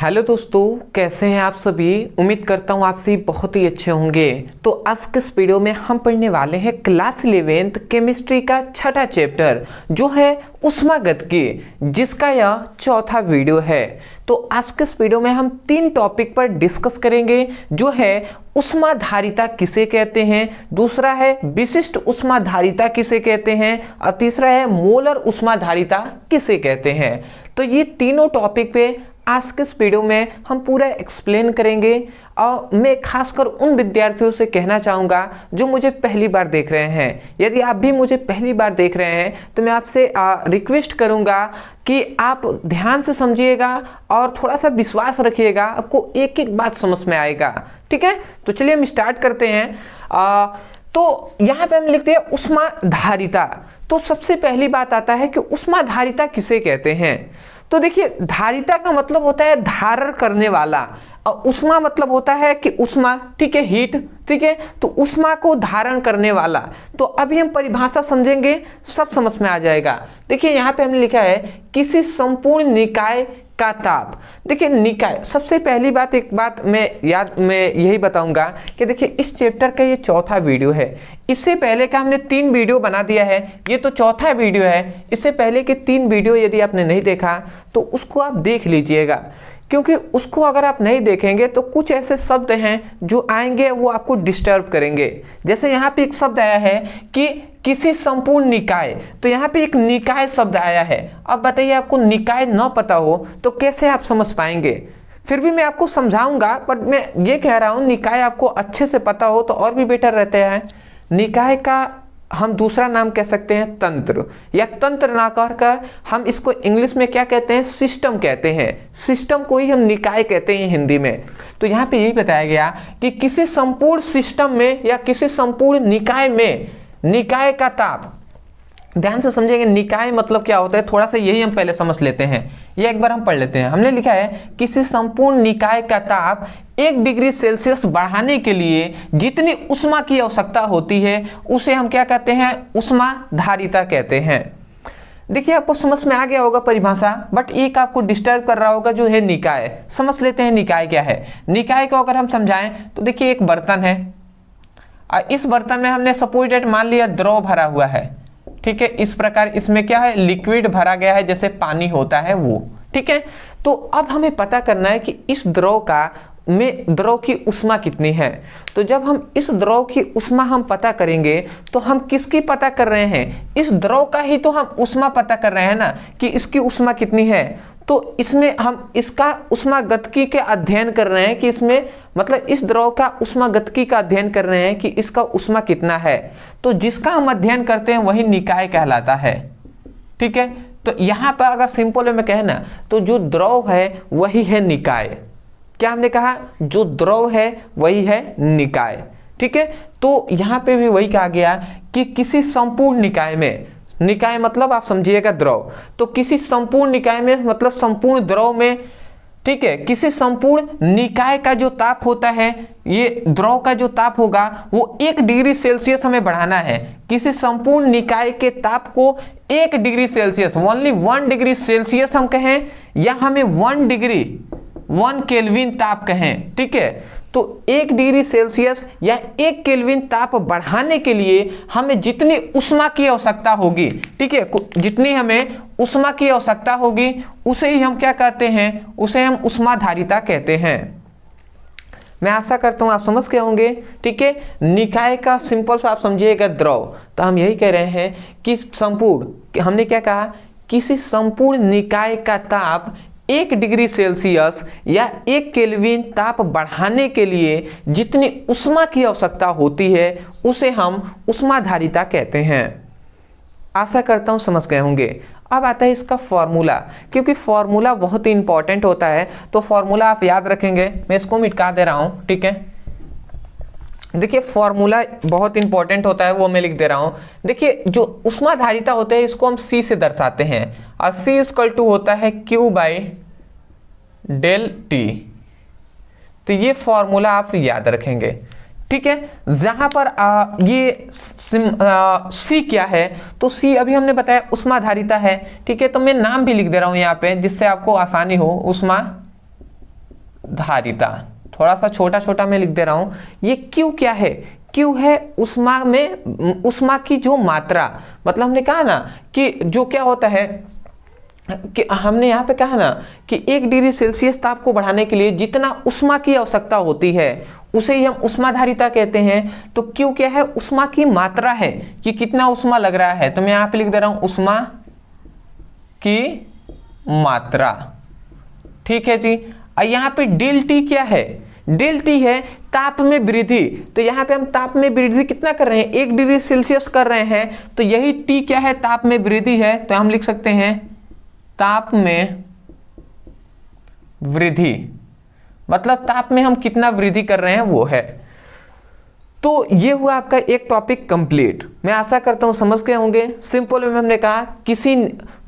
Hello दोस्तों, कैसे हैं आप सभी। उम्मीद करता हूँ आप सभी बहुत ही अच्छे होंगे। तो आज के इस वीडियो में हम पढ़ने वाले हैं क्लास 11th केमिस्ट्री का छठा चैप्टर जो है ऊष्मागतिकी, जिसका यह चौथा वीडियो है। तो आज के इस वीडियो में हम 3 टॉपिक पर डिस्कस करेंगे, जो है ऊष्माधारिता किसे कहते हैं, दूसरा है विशिष्ट ऊष्माधारिता किसे कहते हैं और तीसरा है मोलर ऊष्माधारिता किसे कहते हैं। तो ये तीनों टॉपिक पे आज के इस वीडियो में हम पूरा एक्सप्लेन करेंगे। और मैं खासकर उन विद्यार्थियों से कहना चाहूँगा जो मुझे पहली बार देख रहे हैं, यदि आप भी मुझे पहली बार देख रहे हैं तो मैं आपसे रिक्वेस्ट करूँगा कि आप ध्यान से समझिएगा और थोड़ा सा विश्वास रखिएगा, आपको एक एक बात समझ में आएगा। ठीक है, तो चलिए हम स्टार्ट करते हैं। तो यहाँ पे हम लिखते हैं ऊष्माधारिता। तो सबसे पहली बात आता है कि ऊष्माधारिता किसे कहते हैं। तो देखिए, धारिता का मतलब होता है धारण करने वाला, और ऊष्मा मतलब होता है कि ऊष्मा, ठीक है, हीट, ठीक है। तो ऊष्मा को धारण करने वाला। तो अभी हम परिभाषा समझेंगे, सब समझ में आ जाएगा। देखिए यहाँ पे हमने लिखा है किसी संपूर्ण निकाय का ताप। देखिए निकाय, सबसे पहली बात एक बात मैं यही बताऊंगा कि देखिए इस चैप्टर का ये चौथा वीडियो है। इससे पहले का हमने 3 वीडियो बना दिया है, ये तो चौथा वीडियो है। इससे पहले के 3 वीडियो यदि आपने नहीं देखा तो उसको आप देख लीजिएगा, क्योंकि उसको अगर आप नहीं देखेंगे तो कुछ ऐसे शब्द हैं जो आएंगे वो आपको डिस्टर्ब करेंगे। जैसे यहाँ पे एक शब्द आया है कि किसी संपूर्ण निकाय, तो यहाँ पे एक निकाय शब्द आया है। अब बताइए, आपको निकाय न पता हो तो कैसे आप समझ पाएंगे। फिर भी मैं आपको समझाऊंगा, पर मैं ये कह रहा हूँ निकाय आपको अच्छे से पता हो तो और भी बेटर रहते हैं। निकाय का हम दूसरा नाम कह सकते हैं तंत्र, या तंत्र ना कहकर हम इसको इंग्लिश में क्या कहते हैं, सिस्टम कहते हैं। सिस्टम को ही हम निकाय कहते हैं हिंदी में। तो यहाँ पे यही बताया गया कि किसी संपूर्ण सिस्टम में या किसी संपूर्ण निकाय में निकाय का ताप। ध्यान से समझेंगे, निकाय मतलब क्या होता है, थोड़ा सा यही हम पहले समझ लेते हैं। ये एक बार हम पढ़ लेते हैं। हमने लिखा है किसी संपूर्ण निकाय का ताप 1 डिग्री सेल्सियस बढ़ाने के लिए जितनी ऊष्मा की आवश्यकता होती है उसे हम क्या कहते हैं, ऊष्माधारिता कहते हैं। देखिए आपको समझ में आ गया होगा परिभाषा, बट एक आपको डिस्टर्ब कर रहा होगा जो है निकाय। समझ लेते हैं निकाय क्या है। निकाय को अगर हम समझाएं तो देखिए एक बर्तन है, और इस बर्तन में हमने सपोज डेट मान लिया द्रव भरा हुआ है। ठीक है, इस प्रकार इसमें क्या है, लिक्विड भरा गया है, जैसे पानी होता है वो। ठीक है, तो अब हमें पता करना है कि इस द्रव की ऊष्मा कितनी है। तो जब हम इस द्रव की ऊष्मा हम पता करेंगे तो हम किसकी पता कर रहे हैं, इस द्रव का ही तो हम ऊष्मा पता कर रहे हैं ना, कि इसकी ऊष्मा कितनी है। तो इसमें हम इसका ऊष्मागतिकी के अध्ययन कर रहे हैं कि इसमें मतलब इस द्रव का ऊष्मागतिकी का अध्ययन कर रहे हैं कि इसका ऊष्मा कितना है। तो जिसका हम अध्ययन करते हैं वही निकाय कहलाता है। ठीक है, तो यहाँ पर अगर सिंपल में कहे ना तो जो द्रव है वही है निकाय। क्या हमने कहा, जो द्रव है वही है निकाय। ठीक है, तो यहाँ पे भी वही कहा गया कि किसी संपूर्ण निकाय में, निकाय मतलब आप समझिएगा द्रव, तो किसी संपूर्ण निकाय में मतलब संपूर्ण द्रव में, ठीक है, किसी संपूर्ण निकाय का जो ताप होता है, ये द्रव का जो ताप होगा वो 1 डिग्री सेल्सियस हमें बढ़ाना है। किसी संपूर्ण निकाय के ताप को 1 degree Celsius, only 1 degree Celsius हम कहें, या हमें 1 केल्विन ताप कहें। ठीक है, तो 1 डिग्री सेल्सियस या 1 केल्विन ताप बढ़ाने के लिए हमें जितनी ऊष्मा की आवश्यकता होगी, ठीक है, जितनी हमें ऊष्मा की आवश्यकता होगी उसे ही हम क्या कहते हैं, उसे हम ऊष्माधारिता कहते हैं। मैं आशा करता हूं आप समझ गए होंगे। ठीक है, निकाय का सिंपल सा आप समझिएगा द्रव। तो हम यही कह रहे हैं कि संपूर्ण, हमने क्या कहा, किसी संपूर्ण निकाय का ताप 1 डिग्री सेल्सियस या 1 केल्विन ताप बढ़ाने के लिए जितनी ऊष्मा की आवश्यकता होती है उसे हम ऊष्माधारिता कहते हैं। आशा करता हूं समझ गए होंगे। अब आता है इसका फॉर्मूला, क्योंकि फॉर्मूला बहुत ही इंपॉर्टेंट होता है। तो फॉर्मूला आप याद रखेंगे, मैं इसको मिटा दे रहा हूं। ठीक है, देखिए फॉर्मूला बहुत इंपॉर्टेंट होता है, वो मैं लिख दे रहा हूं। देखिए जो ऊष्माधारिता होते हैं इसको हम C से दर्शाते हैं, और C = होता है Q/Δt। तो ये फॉर्मूला आप याद रखेंगे। ठीक है, जहां पर ये C क्या है, तो C अभी हमने बताया ऊष्माधारिता है। ठीक है, तो मैं नाम भी लिख दे रहा हूं यहाँ पे जिससे आपको आसानी हो, ऊष्मा धारिता, थोड़ा सा छोटा छोटा मैं लिख दे रहा हूं। ये Q क्या है? Q है उष्मा में, उष्मा की जो मात्रा, मतलब हमने कहा ना कि जो क्या होता है कि हमने यहाँ पे कहा ना कि 1 डिग्री सेल्सियस ताप को बढ़ाने के लिए जितना उष्मा की आवश्यकता होती है उसे ही हम उष्माधारिता कहते हैं। तो Q क्या है? उष्मा की मात्रा है कि कितना उष्मा लग रहा है। तो मैं यहाँ पे लिख दे रहा हूँ उष्मा की मात्रा। ठीक है जी। यहाँ पे डेल टी क्या है? डेल टी है ताप में वृद्धि। तो यहाँ पे हम ताप में वृद्धि कितना कर रहे हैं? 1 डिग्री सेल्सियस कर रहे हैं। तो यही टी क्या है? ताप में वृद्धि है। तो हम लिख सकते हैं ताप में वृद्धि, मतलब ताप में हम कितना वृद्धि कर रहे हैं वो है। तो ये हुआ आपका एक टॉपिक कंप्लीट। मैं आशा करता हूं समझ गए होंगे। सिंपल में हमने कहा किसी,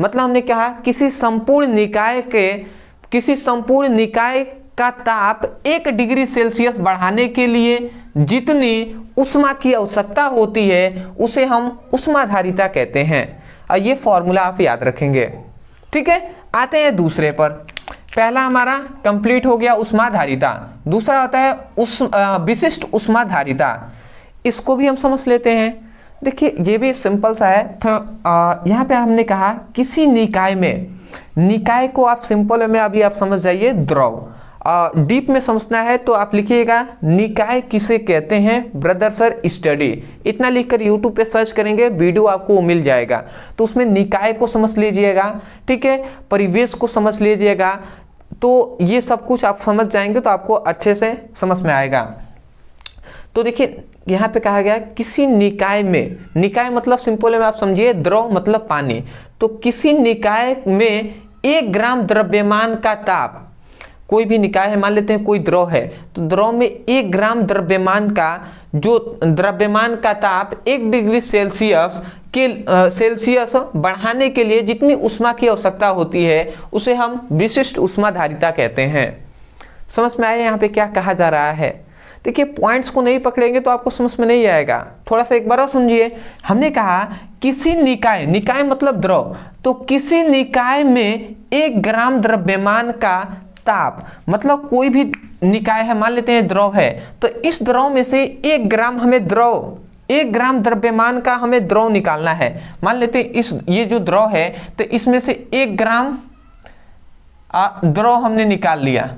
मतलब हमने कहा किसी संपूर्ण निकाय का ताप 1 डिग्री सेल्सियस बढ़ाने के लिए जितनी उष्मा की आवश्यकता होती है उसे हम उष्माधारिता कहते हैं। और ये फॉर्मूला आप याद रखेंगे। ठीक है, आते हैं दूसरे पर। पहला हमारा कंप्लीट हो गया उष्माधारिता। दूसरा होता है विशिष्ट उष्माधारिता। इसको भी हम समझ लेते हैं। देखिए ये भी सिंपल सा है। तो यहाँ पे हमने कहा किसी निकाय में, निकाय को आप सिंपल में अभी आप समझ जाइए द्रव। डीप में समझना है तो आप लिखिएगा निकाय किसे कहते हैं ब्रदर सर स्टडी। इतना लिखकर यूट्यूब पे सर्च करेंगे, वीडियो आपको मिल जाएगा। तो उसमें निकाय को समझ लीजिएगा। ठीक है, परिवेश को समझ लीजिएगा। तो ये सब कुछ आप समझ जाएंगे तो आपको अच्छे से समझ में आएगा। तो देखिए यहाँ पे कहा गया किसी निकाय में, निकाय मतलब सिंपल में आप समझिए द्रव मतलब पानी। तो किसी निकाय में 1 ग्राम द्रव्यमान का ताप, कोई भी निकाय है, मान लेते हैं कोई द्रव है, तो द्रव में 1 ग्राम द्रव्यमान का जो द्रव्यमान का ताप 1 डिग्री सेल्सियस बढ़ाने के लिए जितनी उष्मा की आवश्यकता होती है उसे हम विशिष्ट उष्माधारिता कहते हैं। समझ में आया यहाँ पे क्या कहा जा रहा है? देखिए पॉइंट्स को नहीं पकड़ेंगे तो आपको समझ में नहीं आएगा। थोड़ा सा एक बार और समझिए। हमने कहा किसी निकाय, निकाय मतलब द्रव, तो किसी निकाय में 1 ग्राम द्रव्यमान का ताप, मतलब कोई भी निकाय है, मान लेते हैं द्रव है, तो इस द्रव में से 1 ग्राम हमें द्रव, 1 ग्राम द्रव्यमान का हमें द्रव निकालना है। मान लेते हैं ये जो द्रव है तो इसमें से 1 ग्राम द्रव हमने निकाल लिया,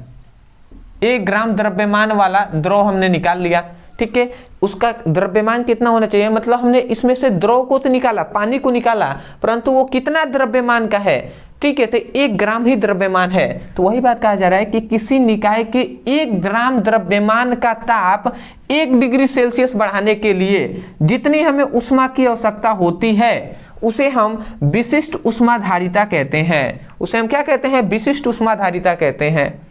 1 ग्राम द्रव्यमान वाला द्रव हमने निकाल लिया। ठीक है, उसका द्रव्यमान कितना होना चाहिए? मतलब हमने इसमें से द्रव को तो निकाला, पानी को निकाला, परंतु वो कितना द्रव्यमान का है? ठीक है, तो 1 ग्राम ही द्रव्यमान है। तो वही बात कहा जा रहा है कि किसी निकाय के 1 ग्राम द्रव्यमान का ताप 1 डिग्री सेल्सियस बढ़ाने के लिए जितनी हमें उष्मा की आवश्यकता होती है उसे हम विशिष्ट उष्माधारिता कहते हैं। उसे हम क्या कहते हैं? विशिष्ट उष्माधारिता कहते हैं।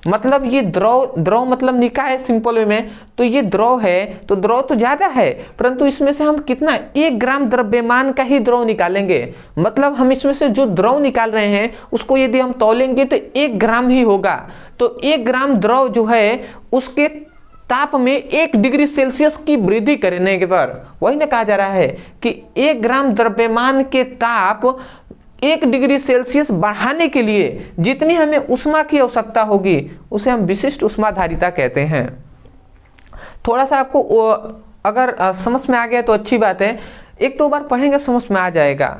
मतलब ये द्रव मतलब निकाय सिंपल वे में, तो ये द्रव है तो द्रव तो ज्यादा है, परंतु इसमें से हम कितना 1 ग्राम द्रव्यमान का ही द्रव निकालेंगे। मतलब हम इसमें से जो द्रव निकाल रहे हैं उसको यदि हम तौलेंगे तो 1 ग्राम ही होगा। तो 1 ग्राम द्रव जो है उसके ताप में 1 डिग्री सेल्सियस की वृद्धि करने के पर, वही ना कहा जा रहा है कि 1 ग्राम द्रव्यमान के ताप 1 डिग्री सेल्सियस बढ़ाने के लिए जितनी हमें उष्मा की आवश्यकता होगी उसे हम विशिष्ट उष्माधारिता कहते हैं। थोड़ा सा आपको अगर समझ में आ गया तो अच्छी बात है, 1-2 बार पढ़ेंगे समझ में आ जाएगा।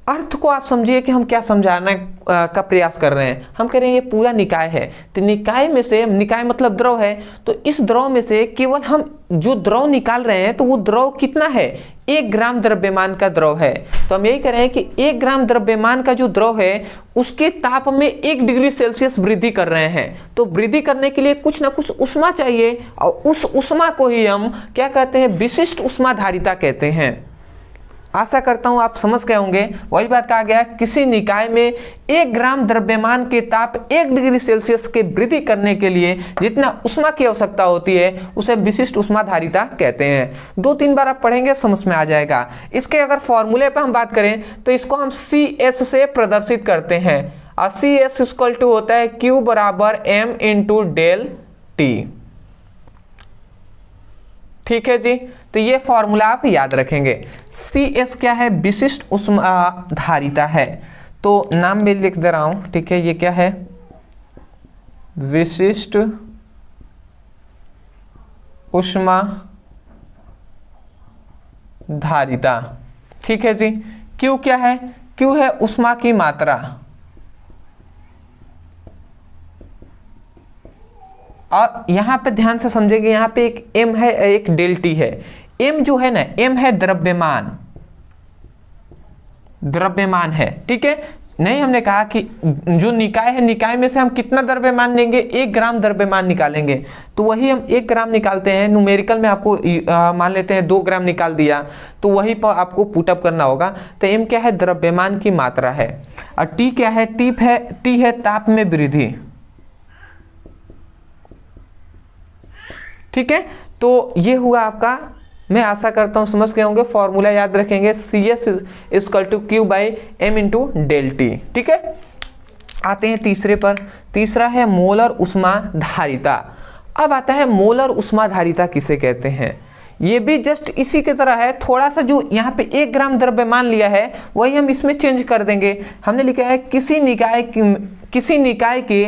अर्थ को आप समझिए कि हम क्या समझाने का प्रयास कर रहे हैं। हम कह रहे हैं ये पूरा निकाय है, तो निकाय में से, निकाय मतलब द्रव है, तो इस द्रव में से केवल हम जो द्रव निकाल रहे हैं तो वो द्रव कितना है? 1 ग्राम द्रव्यमान का द्रव है। तो हम यही कह रहे हैं कि 1 ग्राम द्रव्यमान का जो द्रव है उसके ताप में 1 डिग्री सेल्सियस वृद्धि कर रहे हैं। तो वृद्धि करने के लिए कुछ ना कुछ उष्मा चाहिए और उस उष्मा को ही हम क्या कहते हैं? विशिष्ट उष्माधारिता कहते हैं। आशा करता हूं आप समझ गए होंगे। वही बात कहा गया किसी निकाय में 1 ग्राम द्रव्यमान के ताप 1 डिग्री सेल्सियस के वृद्धि करने के लिए जितना उष्मा की आवश्यकता होती है उसे विशिष्ट उष्माधारिता कहते हैं। 2-3 बार आप पढ़ेंगे समझ में आ जाएगा। इसके अगर फॉर्मूले पर हम बात करें तो इसको हम CS से प्रदर्शित करते हैं। CS इक्वल टू होता है Q बराबर M इंटू डेल T। ठीक है जी, तो ये फॉर्मूला आप याद रखेंगे। CS क्या है? विशिष्ट उष्माधारिता है। तो नाम भी लिख दे रहा हूं। ठीक है, ये क्या है? विशिष्ट ऊष्मा धारिता। ठीक है जी। Q क्या है? Q है ऊष्मा की मात्रा। और यहां पे ध्यान से समझेंगे, यहां पे एक M है, एक डेल T है। M जो है ना, M है द्रव्यमान, द्रव्यमान है। ठीक है, नहीं हमने कहा कि जो निकाय है, निकाय में से हम कितना द्रव्यमान लेंगे, 1 ग्राम द्रव्यमान निकालेंगे। तो वही हम 1 ग्राम निकालते हैं। न्यूमेरिकल में आपको मान लेते हैं 2 ग्राम निकाल दिया, तो वही पर आपको पुटअप करना होगा। तो M क्या है? द्रव्यमान की मात्रा है। और T क्या है? T है ताप में वृद्धि। ठीक है, तो ये हुआ आपका, मैं आशा करता हूं समझ गए होंगे। फॉर्मूला याद रखेंगे, CS = Q/m × ΔT। ठीक है, आते हैं तीसरे पर। तीसरा है मोलर ऊष्मा धारिता। अब आता है मोलर ऊष्मा धारिता किसे कहते हैं। ये भी जस्ट इसी की तरह है, थोड़ा सा जो यहाँ पे 1 ग्राम द्रव्यमान लिया है वही हम इसमें चेंज कर देंगे। हमने लिखा है किसी निकाय के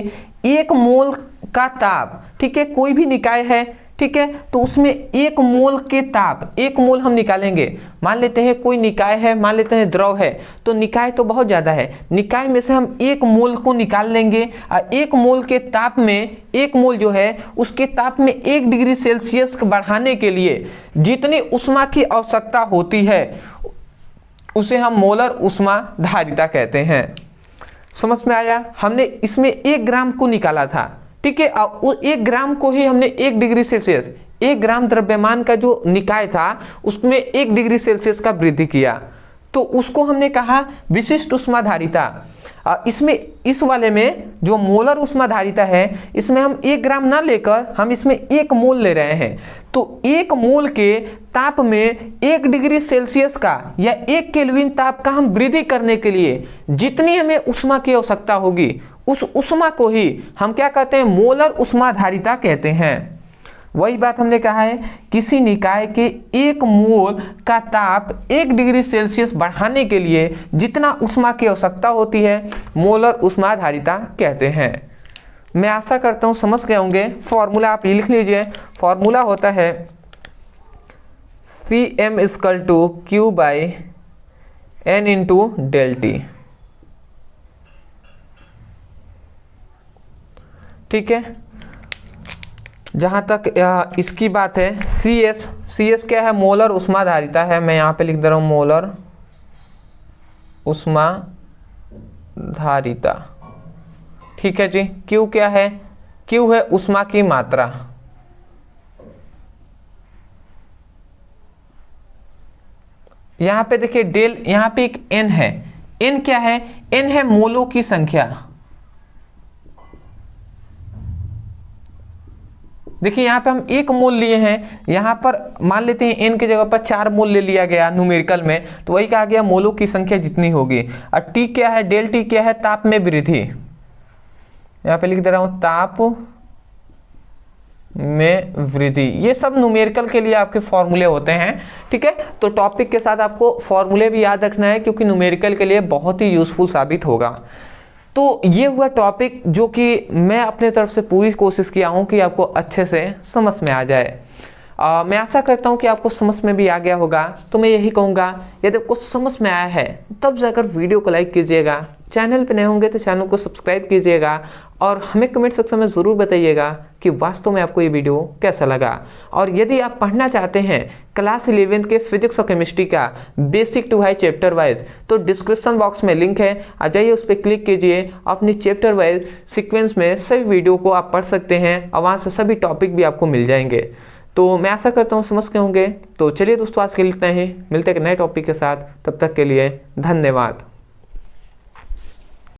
1 मोल का ताप। ठीक है, कोई भी निकाय है, ठीक है, तो उसमें 1 मोल के ताप, 1 मोल हम निकालेंगे। मान लेते हैं कोई निकाय है, मान लेते हैं द्रव है, तो निकाय तो बहुत ज्यादा है, निकाय में से हम 1 मोल को निकाल लेंगे। और 1 मोल के ताप में, 1 मोल जो है उसके ताप में 1 डिग्री सेल्सियस बढ़ाने के लिए जितनी ऊष्मा की आवश्यकता होती है उसे हम मोलर ऊष्मा धारिता कहते हैं। समझ में आया? हमने इसमें 1 ग्राम को निकाला था। ठीक है, 1 ग्राम को ही हमने 1 डिग्री सेल्सियस, 1 ग्राम द्रव्यमान का जो निकाय था उसमें 1 डिग्री सेल्सियस का वृद्धि किया, तो उसको हमने कहा विशिष्ट ऊष्मा धारिता। इसमें, इस वाले में जो मोलर ऊष्मा धारिता है, इसमें हम 1 ग्राम ना लेकर हम इसमें 1 मोल ले रहे हैं। तो 1 मोल के ताप में 1 डिग्री सेल्सियस का या 1 केल्विन ताप का हम वृद्धि करने के लिए जितनी हमें ऊष्मा की आवश्यकता होगी, उस ऊष्मा को ही हम क्या कहते हैं? मोलर ऊष्मा धारिता कहते हैं। वही बात हमने कहा है, किसी निकाय के 1 मोल का ताप 1 डिग्री सेल्सियस बढ़ाने के लिए जितना ऊष्मा की आवश्यकता होती है मोलर ऊष्मा धारिता कहते हैं। मैं आशा करता हूं समझ गए होंगे। फॉर्मूला आप ये लिख लीजिए, फॉर्मूला होता है CM = Q/n × ΔT। ठीक है, जहां तक इसकी बात है, CS क्या है? मोलर ऊष्मा धारिता है। मैं यहां पे लिख दे रहा हूं मोलर ऊष्मा धारिता। ठीक है जी। Q क्या है? Q है ऊष्मा की मात्रा। यहां पे देखिए डेल, यहां पे एक N है। N क्या है? N है मोलों की संख्या। देखिए यहाँ पे हम 1 मोल लिए हैं, यहाँ पर मान लेते हैं n की जगह पर 4 मोल ले लिया गया न्यूमेरिकल में, तो वही कहा गया मोलों की संख्या जितनी होगी। और T क्या है? डेल T क्या है? ताप में वृद्धि। यहाँ पे लिख दे रहा हूँ ताप में वृद्धि। ये सब न्यूमेरिकल के लिए आपके फॉर्मूले होते हैं। ठीक है, तो टॉपिक के साथ आपको फॉर्मूले भी याद रखना है, क्योंकि न्यूमेरिकल के लिए बहुत ही यूजफुल साबित होगा। तो ये हुआ टॉपिक जो कि मैं अपने तरफ से पूरी कोशिश किया हूँ कि आपको अच्छे से समझ में आ जाए। मैं आशा करता हूँ कि आपको समझ में भी आ गया होगा। तो मैं यही कहूँगा, यदि आपको समझ में आया है तब जाकर वीडियो को लाइक कीजिएगा, चैनल पे नए होंगे तो चैनल को सब्सक्राइब कीजिएगा, और हमें कमेंट सेक्शन में ज़रूर बताइएगा कि वास्तव में आपको ये वीडियो कैसा लगा। और यदि आप पढ़ना चाहते हैं क्लास 11 के फिजिक्स और केमिस्ट्री का basic to high chapter wise, तो डिस्क्रिप्शन बॉक्स में लिंक है, आ जाइए उस पर क्लिक कीजिए। अपनी चैप्टर वाइज सीक्वेंस में सभी वीडियो को आप पढ़ सकते हैं और वहाँ से सभी टॉपिक भी आपको मिल जाएंगे। तो मैं आशा करता हूँ समझ के होंगे। तो चलिए दोस्तों, आज के लिए इतना ही, मिलते हैं एक नए टॉपिक के साथ। तब तक के लिए धन्यवाद।